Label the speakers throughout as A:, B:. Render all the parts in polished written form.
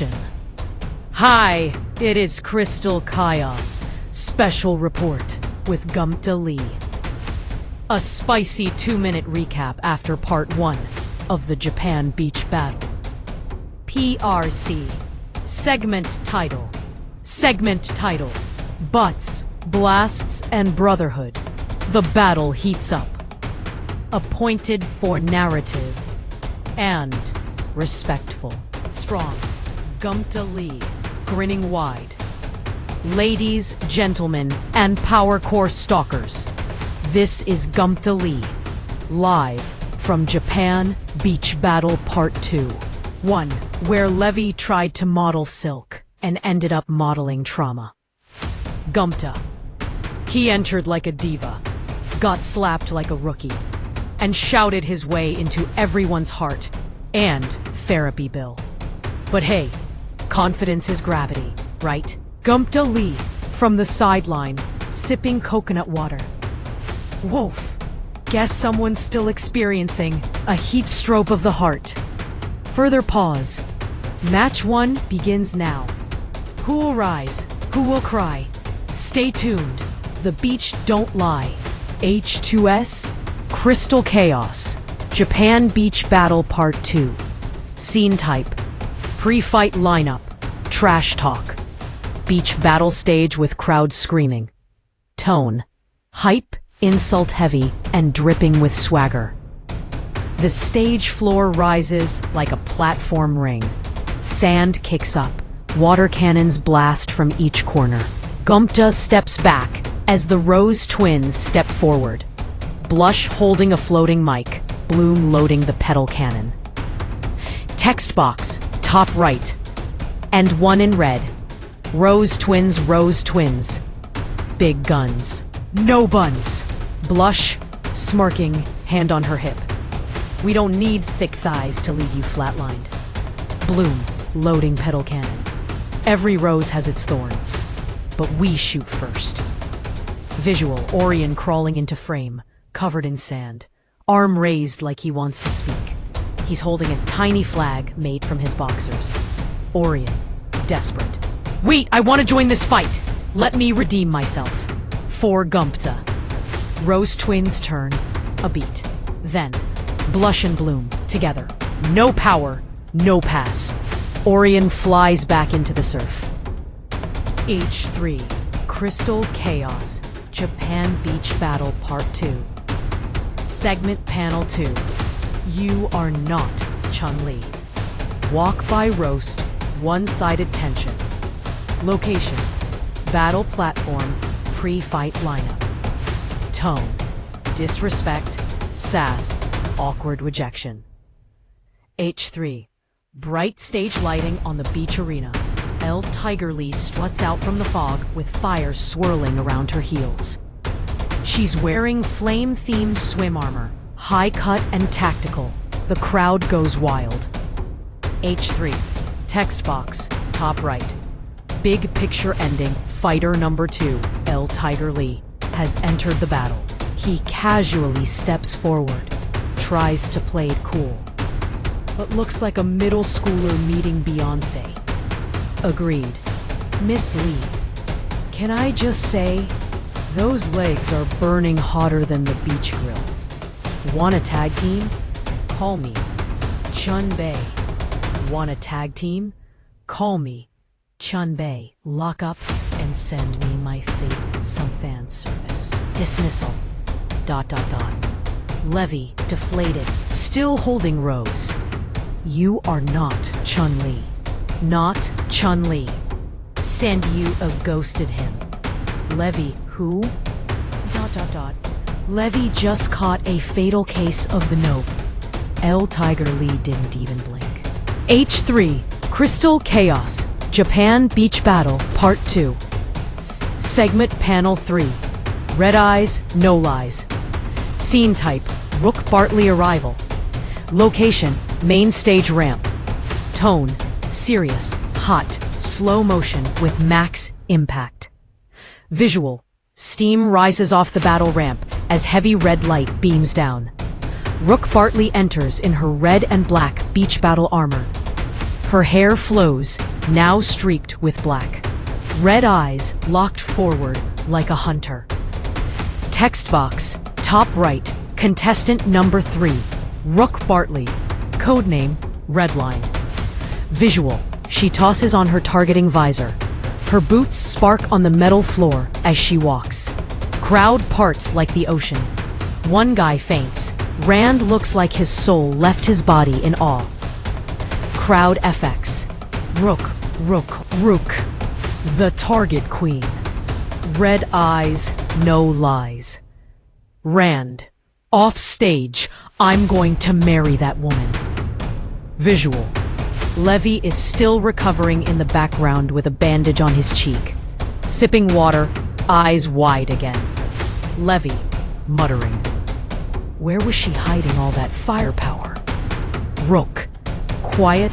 A: action. Hi, it is Krystal Khaos. Special report with Gumta Lee. A spicy 2-minute recap after part 1 of the Japan beach battle. PRC. Segment title. Butts, Blasts, and Brotherhood. The battle heats up. Appointed for narrative and respectful. Strong. Gumta Lee, grinning wide. Ladies, gentlemen, and power core stalkers. This is Gumta Lee, live from Japan Beach Battle Part 2. 1. Where Levy tried to model silk and ended up modeling trauma. Gumta. He entered like a diva, got slapped like a rookie, and shouted his way into everyone's heart and therapy bill. But hey, confidence is gravity, right? Gumta Lee, from the sideline, sipping coconut water. Woof. Guess someone's still experiencing a heat stroke of the heart. Further pause. Match 1 begins now. Who will rise? Who will cry? Stay tuned. The beach don't lie. H2S, Krystal Khaos, Japan Beach Battle Part 2. Scene type. Pre-fight lineup. Trash talk. Beach battle stage with crowd screaming. Tone. Hype, insult heavy, and dripping with swagger. The stage floor rises like a platform ring. Sand kicks up. Water cannons blast from each corner. Gumta steps back as the Rose twins step forward. Blush holding a floating mic, Bloom loading the pedal cannon. Text box, top right. And one in red. Rose twins. Big guns. No buns. Blush, smirking, hand on her hip. We don't need thick thighs to leave you flatlined. Bloom, loading pedal cannon. Every rose has its thorns, but we shoot first. Visual, Orion crawling into frame, covered in sand, arm raised like he wants to speak. He's holding a tiny flag made from his boxers. Orion, desperate. Wait, I want to join this fight! Let me redeem myself. For Gumta. Rose twins turn, a beat. Then, Blush and Bloom, together. No power, no pass. Orion flies back into the surf. H3, Krystal Khaos, Japan Beach Battle Part 2. Segment Panel 2. You are not Chun-Li. Walk by roast, one-sided tension. Location, battle platform, pre-fight lineup. Tone, disrespect, sass, awkward rejection. H3, bright stage lighting on the beach arena. Elle Tiger Lee struts out from the fog with fire swirling around her heels. She's wearing flame-themed swim armor, high cut and tactical. The crowd goes wild. H3, text box, top right. Big picture ending, fighter number 2, Elle Tiger Lee, has entered the battle. He casually steps forward, tries to play it cool, but looks like a middle schooler meeting Beyoncé. Agreed. Miss Lee, can I just say, those legs are burning hotter than the beach grill. Want a tag team? Call me Chun-Bei. Want a tag team? Call me Chun-Bei. Lock up and send me my thing. Some fan service. Dismissal. ... Levy, deflated, still holding Rose. You are not Chun-Li. Not Chun-Li. Send you a ghosted him. Levy, who? ... Levy just caught a fatal case of the nope. Elle Tiger Lee didn't even blink. H3, Krystal Khaos, Japan Beach Battle Part 2. Segment Panel 3. Red eyes, no lies. Scene type, Rook Bartley arrival. Location, main stage ramp. Tone, serious, hot, slow motion with max impact. Visual, steam rises off the battle ramp as heavy red light beams down. Rook Bartley enters in her red and black beach battle armor. Her hair flows, now streaked with black. Red eyes locked forward like a hunter. Text box, top right, contestant number 3, Rook Bartley, codename Redline. Visual, she tosses on her targeting visor. Her boots spark on the metal floor as she walks. Crowd parts like the ocean. One guy faints. Rand looks like his soul left his body in awe. Crowd FX. Rook, Rook, Rook. The target queen. Red eyes, no lies. Rand. Off stage, I'm going to marry that woman. Visual. Levy is still recovering in the background with a bandage on his cheek. Sipping water, eyes wide again. Levy, muttering. Where was she hiding all that firepower? Rook. Quiet,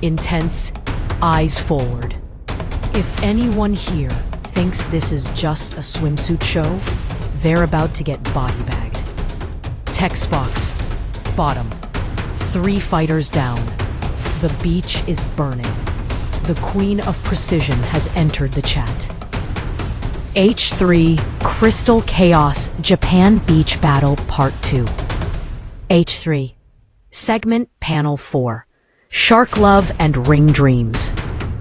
A: intense, eyes forward. If anyone here thinks this is just a swimsuit show, they're about to get body bagged. Text box, bottom. 3 fighters down. The beach is burning. The Queen of Precision has entered the chat. H3 Krystal Khaos Japan Beach Battle Part 2. H3 Segment Panel 4. Shark Love and Ring Dreams.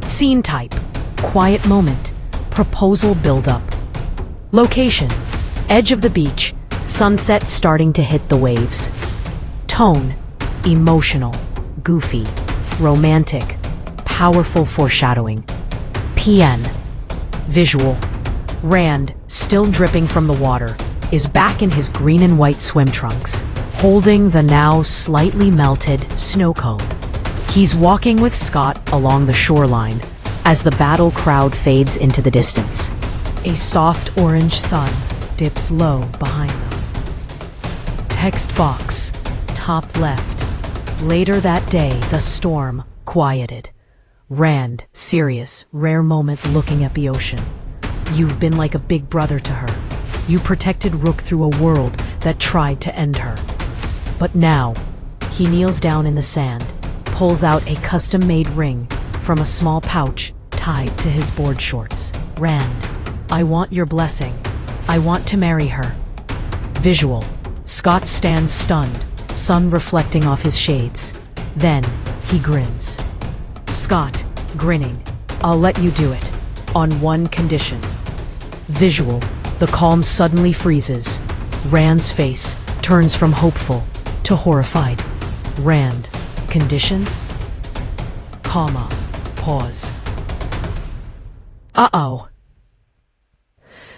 A: Scene type, quiet moment, proposal build-up. Location, edge of the beach, sunset starting to hit the waves. Tone, emotional, goofy, romantic, powerful foreshadowing. PN, visual. Rand, still dripping from the water, is back in his green and white swim trunks, holding the now slightly melted snow cone. He's walking with Scott along the shoreline as the battle crowd fades into the distance. A soft orange sun dips low behind them. Text box, top left. Later that day, the storm quieted. Rand, serious, rare moment looking at the ocean. You've been like a big brother to her. You protected Rook through a world that tried to end her. But now, he kneels down in the sand, pulls out a custom-made ring from a small pouch tied to his board shorts. Rand, I want your blessing. I want to marry her. Visual. Scott stands stunned, sun reflecting off his shades. Then, he grins. Scott, grinning, I'll let you do it, on one condition. Visual. The calm suddenly freezes. Rand's face turns from hopeful to horrified. Rand. Condition? Comma. Pause. Uh-oh.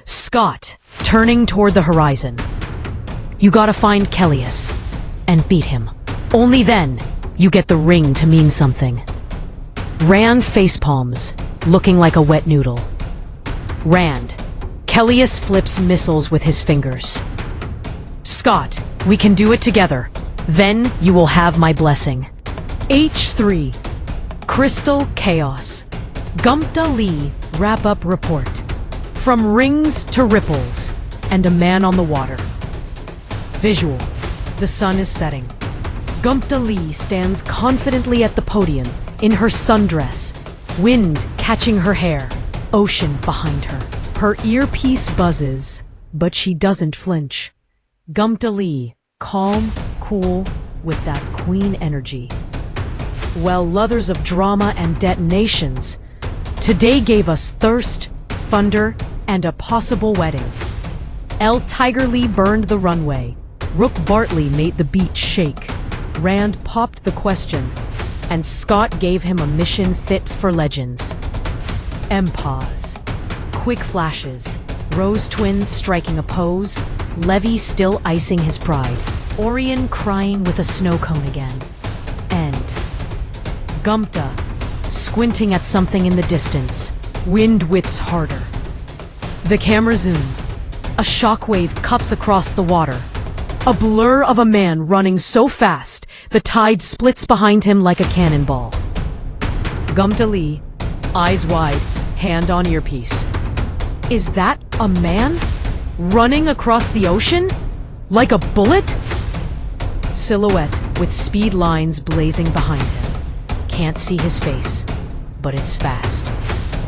A: Scott, turning toward the horizon. You gotta find Kellious and beat him. Only then you get the ring to mean something. Rand facepalms, looking like a wet noodle. Rand. Kellious flips missiles with his fingers. Scott, we can do it together. Then you will have my blessing. H3. Krystal Khaos. Gumpta Lee wrap-up report. From rings to ripples, and a man on the water. Visual. The sun is setting. Gumpta Lee stands confidently at the podium, in her sundress, wind catching her hair, ocean behind her. Her earpiece buzzes, but she doesn't flinch. Gumpta Lee, calm, cool, with that queen energy. Well, lovers of drama and detonations, today gave us thirst, thunder, and a possible wedding. El Tiger Lee burned the runway. Rook Bartley made the beach shake. Rand popped the question, and Scott gave him a mission fit for legends. Pause. Quick flashes. Rose twins striking a pose. Levy still icing his pride. Orion crying with a snow cone again. End. Gumpta, squinting at something in the distance. Wind whips harder. The camera zoom. A shockwave cups across the water. A blur of a man running so fast, the tide splits behind him like a cannonball. Gumpta Lee, eyes wide, hand on earpiece. Is that a man? Running across the ocean? Like a bullet? Silhouette with speed lines blazing behind him. Can't see his face, but it's fast.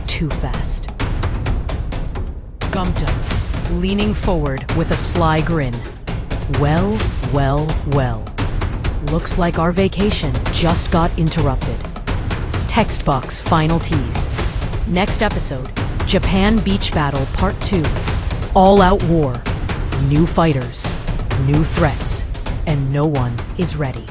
A: Too fast. Gumta, leaning forward with a sly grin. Well, well, well. Looks like our vacation just got interrupted. Text box final tease. Next episode, Japan Beach Battle Part 2. All-out war. New fighters, new threats, and no one is ready.